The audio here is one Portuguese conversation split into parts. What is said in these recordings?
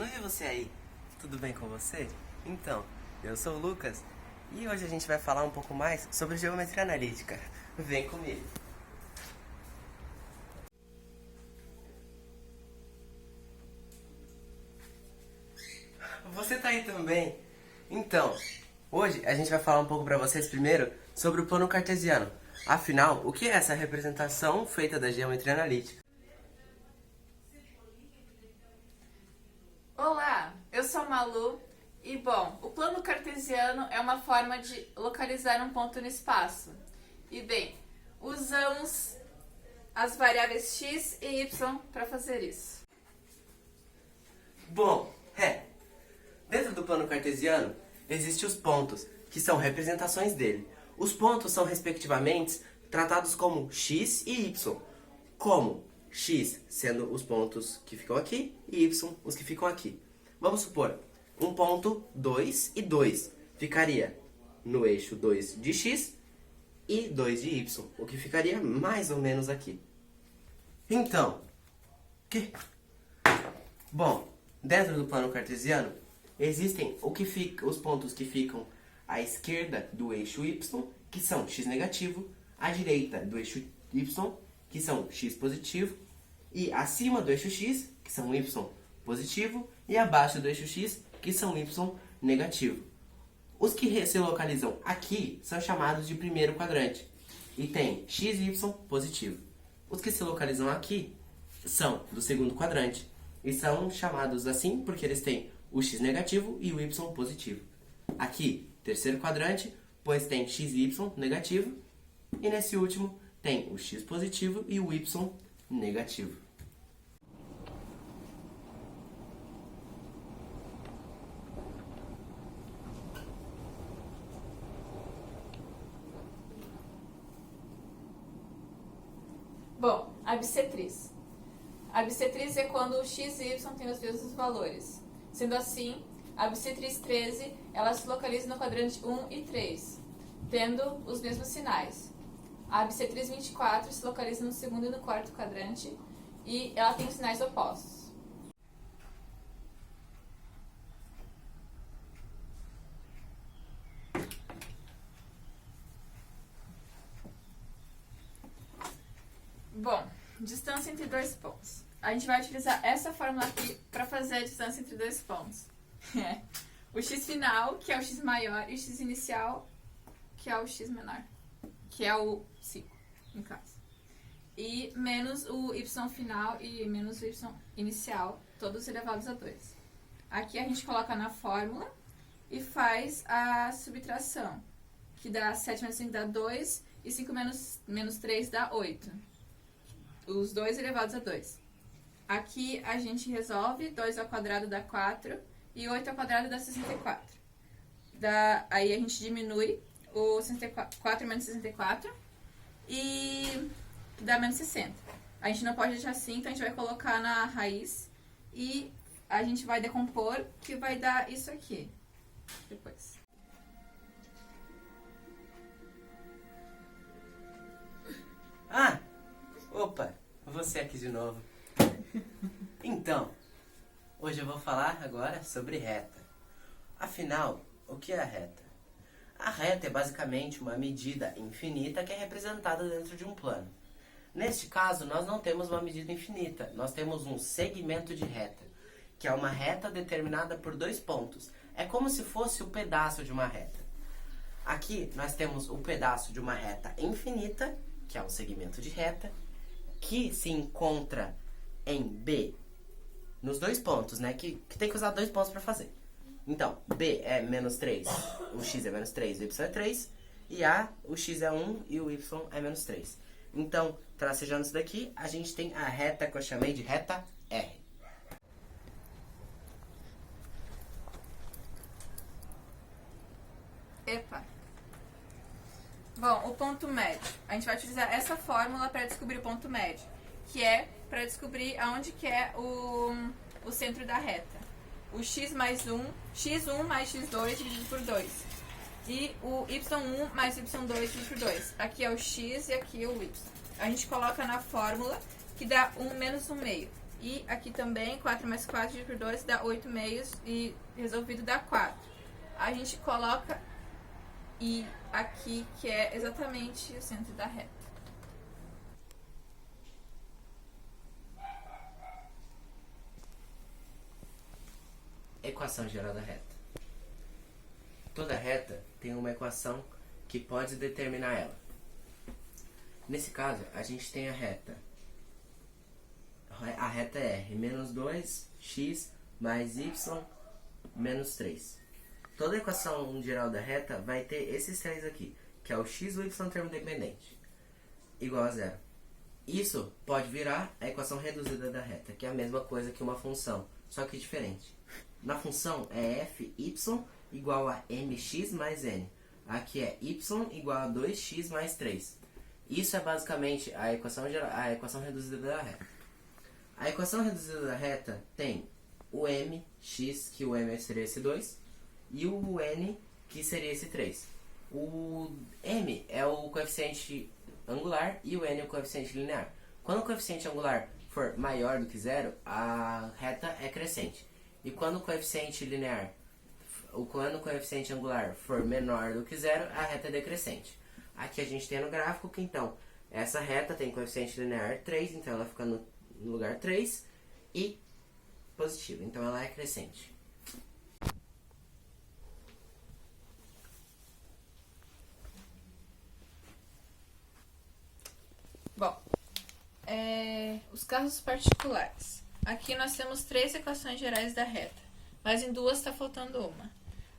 não vi você aí. Tudo bem com você? Então, eu sou o Lucas e hoje a gente vai falar um pouco mais sobre geometria analítica. Vem comigo. Você tá aí também? Então, hoje a gente vai falar um pouco para vocês primeiro sobre o plano cartesiano. Afinal, o que é essa representação feita da geometria analítica? Olá, eu sou a Malu e, bom, o plano cartesiano é uma forma de localizar um ponto no espaço. E, bem, usamos as variáveis x e y para fazer isso. Bom, dentro do plano cartesiano existem os pontos, que são representações dele. Os pontos são, respectivamente, tratados como x e y, como x sendo os pontos que ficam aqui e y os que ficam aqui. Vamos supor, um ponto 2 e 2 ficaria no eixo 2 de x e 2 de y, o que ficaria mais ou menos aqui. Então, Bom, dentro do plano cartesiano existem os pontos que ficam à esquerda do eixo y, que são x negativo, à direita do eixo y, que são x positivo, e acima do eixo x, que são y positivo, e abaixo do eixo x, que são y negativo. Os que se localizam aqui são chamados de primeiro quadrante, e tem x e y positivo. Os que se localizam aqui são do segundo quadrante, e são chamados assim porque eles têm o x negativo e o y positivo. Aqui, terceiro quadrante, pois tem x e y negativo, e nesse último tem o x positivo e o y negativo. Bom, a bissetriz. A bissetriz é quando o x e y têm os mesmos valores. Sendo assim, a bissetriz 13 ela se localiza no quadrante 1 e 3, tendo os mesmos sinais. A bissetriz 24 se localiza no segundo e no quarto quadrante e ela tem os sinais opostos. Bom, distância entre dois pontos. A gente vai utilizar essa fórmula aqui para fazer a distância entre dois pontos. O x final, que é o x maior, e o x inicial, que é o x menor, que é o 5, no caso. E menos o y final e menos o y inicial, todos elevados a 2. Aqui a gente coloca na fórmula e faz a subtração, que dá 7 menos 5 dá 2, e 5 menos 3 dá 8. Os 2 elevados a 2. Aqui a gente resolve, 2 ao quadrado dá 4 e 8 ao quadrado dá 64. Aí a gente diminui o 4 menos 64 e dá menos 60. A gente não pode deixar assim, então a gente vai colocar na raiz e a gente vai decompor, que vai dar isso aqui depois. Opa, você aqui de novo. Então, hoje eu vou falar agora sobre reta. Afinal, o que é a reta? A reta é basicamente uma medida infinita que é representada dentro de um plano. Neste caso, nós não temos uma medida infinita, nós temos um segmento de reta, que é uma reta determinada por dois pontos. É como se fosse o pedaço de uma reta. Aqui nós temos o pedaço de uma reta infinita, que é um segmento de reta, que se encontra em B, nos dois pontos, né? Que tem que usar dois pontos para fazer. Então, B é menos 3, o x é menos 3, o y é 3, e A, o x é 1 e o y é menos 3. Então, tracejando isso daqui, a gente tem a reta que eu chamei de reta R. Epa! Bom, o ponto médio. A gente vai utilizar essa fórmula para descobrir o ponto médio, que é para descobrir aonde que é o centro da reta. O x mais 1, x1 mais x2 dividido por 2. E o y1 mais y2 dividido por 2. Aqui é o x e aqui é o y. A gente coloca na fórmula, que dá 1 menos 1 meio. E aqui também, 4 mais 4 dividido por 2 dá 8 meios e resolvido dá 4. A gente coloca I aqui, que é exatamente o centro da reta. Equação geral da reta. Toda reta tem uma equação que pode determinar ela. Nesse caso, a gente tem a reta R, menos 2x mais y menos 3. Toda equação geral da reta vai ter esses três aqui, que é o x, o y termo dependente, igual a zero. Isso pode virar a equação reduzida da reta, que é a mesma coisa que uma função, só que diferente. Na função é f, y igual a mx mais n. Aqui é y igual a 2x mais 3. Isso é basicamente a equação reduzida da reta. A equação reduzida da reta tem o mx, que o m seria esse 2, e o n, que seria esse 3. O m é o coeficiente angular e o n é o coeficiente linear. Quando o coeficiente angular for maior do que zero, a reta é crescente. E quando o coeficiente angular for menor do que zero, a reta é decrescente. Aqui a gente tem no gráfico que então essa reta tem coeficiente linear 3, então ela fica no lugar 3 e positivo, então ela é crescente. Bom, os carros particulares. Aqui nós temos 3 equações gerais da reta, mas em 2 está faltando uma.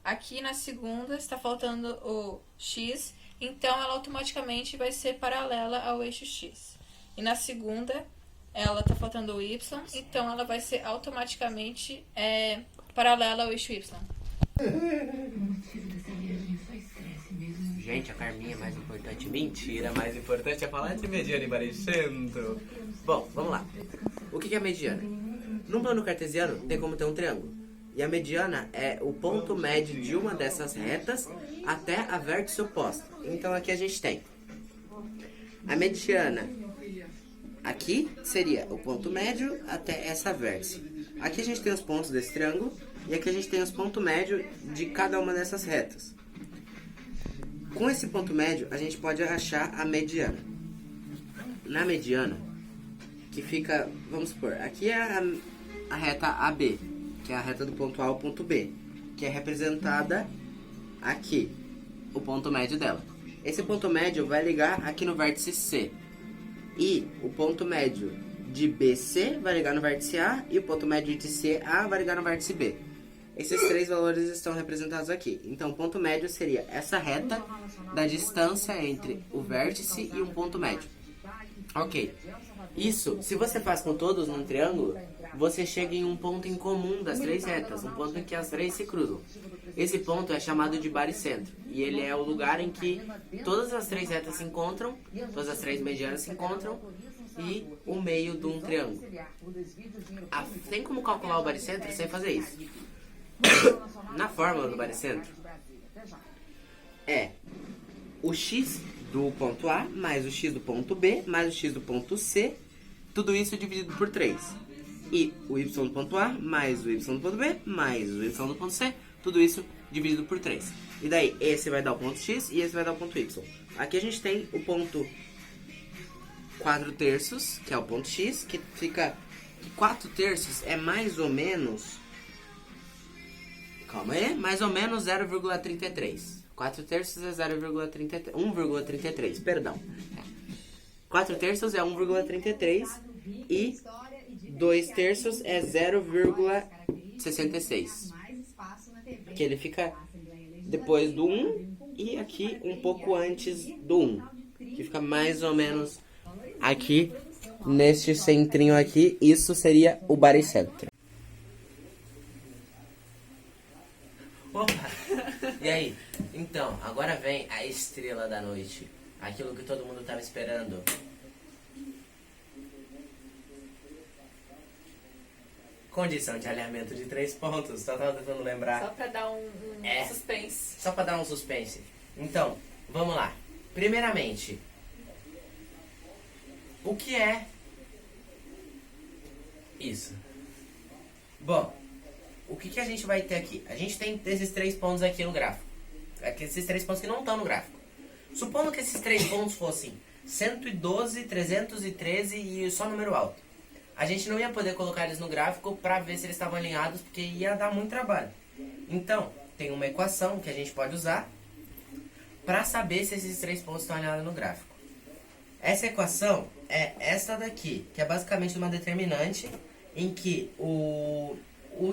Aqui na segunda está faltando o x, então ela automaticamente vai ser paralela ao eixo x. E na segunda, ela está faltando o y, então ela vai ser automaticamente paralela ao eixo y. Gente, a Carminha é mais importante. Mentira, mais importante é falar de mediana e baricentro. Bom, vamos lá. O que é mediana? Num plano cartesiano tem como ter um triângulo. E a mediana é o ponto médio de uma dessas retas até a vértice oposta. Então aqui a gente tem a mediana. Aqui seria o ponto médio até essa vértice. Aqui a gente tem os pontos desse triângulo e aqui a gente tem os pontos médios de cada uma dessas retas. Com esse ponto médio a gente pode achar a mediana. Na mediana, que fica, vamos supor, aqui é a reta AB, que é a reta do ponto A ao ponto B, que é representada aqui, o ponto médio dela. Esse ponto médio vai ligar aqui no vértice C. E o ponto médio de BC vai ligar no vértice A e o ponto médio de CA vai ligar no vértice B. Esses 3 valores estão representados aqui. Então, o ponto médio seria essa reta da distância entre o vértice e um ponto médio. Ok. Isso, se você faz com todos num triângulo, você chega em um ponto em comum das 3 retas, um ponto em que as 3 se cruzam. Esse ponto é chamado de baricentro, e ele é o lugar em que todas as 3 retas se encontram, todas as 3 medianas se encontram, e o meio de um triângulo. Tem como calcular o baricentro sem fazer isso. Na fórmula do baricentro, é o x do ponto A mais o x do ponto B mais o x do ponto C, tudo isso dividido por 3. E o y do ponto A mais o y do ponto B mais o y do ponto C, tudo isso dividido por 3. E daí, esse vai dar o ponto x e esse vai dar o ponto y. Aqui a gente tem o ponto 4/3, que é o ponto x, que fica... 4/3 é mais ou menos... Calma aí, mais ou menos 0,33. 4/3 é 1,33, perdão. 4/3 é 1,33 e 2/3 é 0,66. Que ele fica depois do 1 e aqui um pouco antes do 1. Que fica mais ou menos aqui, neste centrinho aqui, isso seria o baricentro. Opa! E aí? Então, agora vem a estrela da noite. Aquilo que todo mundo estava esperando. Condição de alinhamento de 3 pontos. Só tava tentando lembrar. Só pra dar um suspense. Só pra dar um suspense. Então, vamos lá. Primeiramente, o que é Isso. Bom, o que a gente vai ter aqui? A gente tem esses 3 pontos aqui no gráfico. Aqui, esses 3 pontos que não estão no gráfico. Supondo que esses 3 pontos fossem 112, 313 e só número alto. A gente não ia poder colocar eles no gráfico para ver se eles estavam alinhados, porque ia dar muito trabalho. Então, tem uma equação que a gente pode usar para saber se esses 3 pontos estão alinhados no gráfico. Essa equação é esta daqui, que é basicamente uma determinante em que o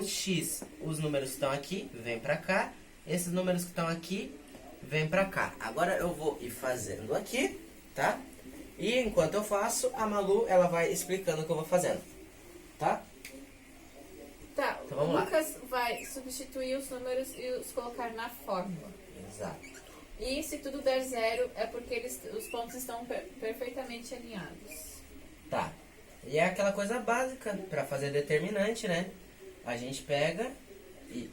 x, os números que estão aqui, vêm para cá, esses números que estão aqui, vêm para cá. Agora eu vou ir fazendo aqui, tá? E enquanto eu faço, a Malu, ela vai explicando o que eu vou fazendo, tá? Tá, Então, o vamos lá. Lucas vai substituir os números e os colocar na fórmula. Exato. E se tudo der zero, é porque os pontos estão perfeitamente alinhados. Tá. E é aquela coisa básica para fazer determinante, né? A gente pega e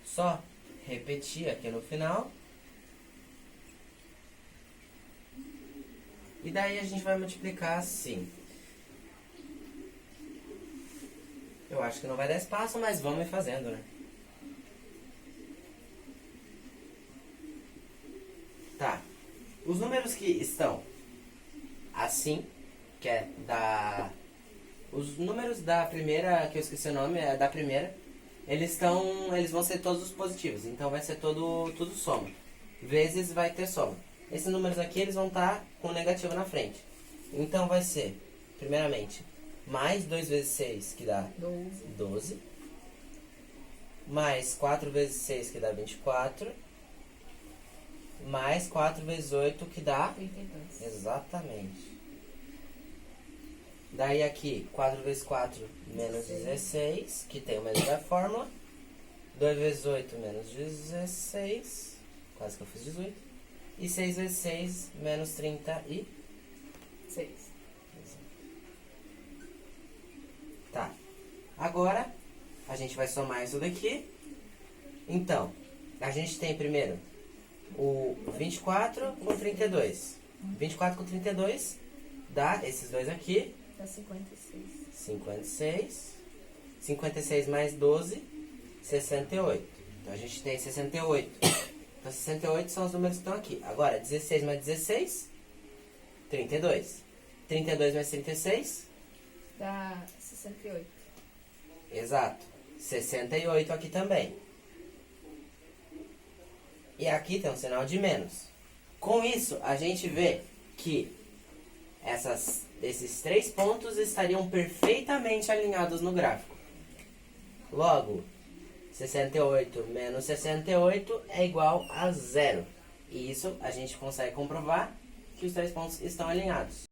só repetir aqui no final. E daí a gente vai multiplicar assim. Eu acho que não vai dar espaço, mas vamos ir fazendo, né? Tá. Os números que estão assim, que é da... Os números da primeira, que eu esqueci o nome, é da primeira, eles vão ser todos os positivos, então vai ser tudo soma. Vezes vai ter soma. Esses números aqui, eles vão estar com negativo na frente. Então vai ser, primeiramente, mais 2 vezes 6, que dá 12. Mais 4 vezes 6, que dá 24. Mais 4 vezes 8, que dá 32. Exatamente. Daí aqui, 4 vezes 4, menos 16, que tem o menos da fórmula. 2 vezes 8, menos 16. Quase que eu fiz 18. E 6 vezes 6, menos 36. 6. Tá. Agora, a gente vai somar isso daqui. Então, a gente tem primeiro o 24 com 32. 24 com 32 dá esses dois aqui. Dá 56. 56. 56 mais 12, 68. Então a gente tem 68. Então 68 são os números que estão aqui. Agora, 16 mais 16, 32. 32 mais 36, Dá 68. exato. 68 aqui também. E aqui tem um sinal de menos. Com isso, a gente vê que esses 3 pontos estariam perfeitamente alinhados no gráfico. Logo, 68 menos 68 é igual a 0. E isso a gente consegue comprovar que os 3 pontos estão alinhados.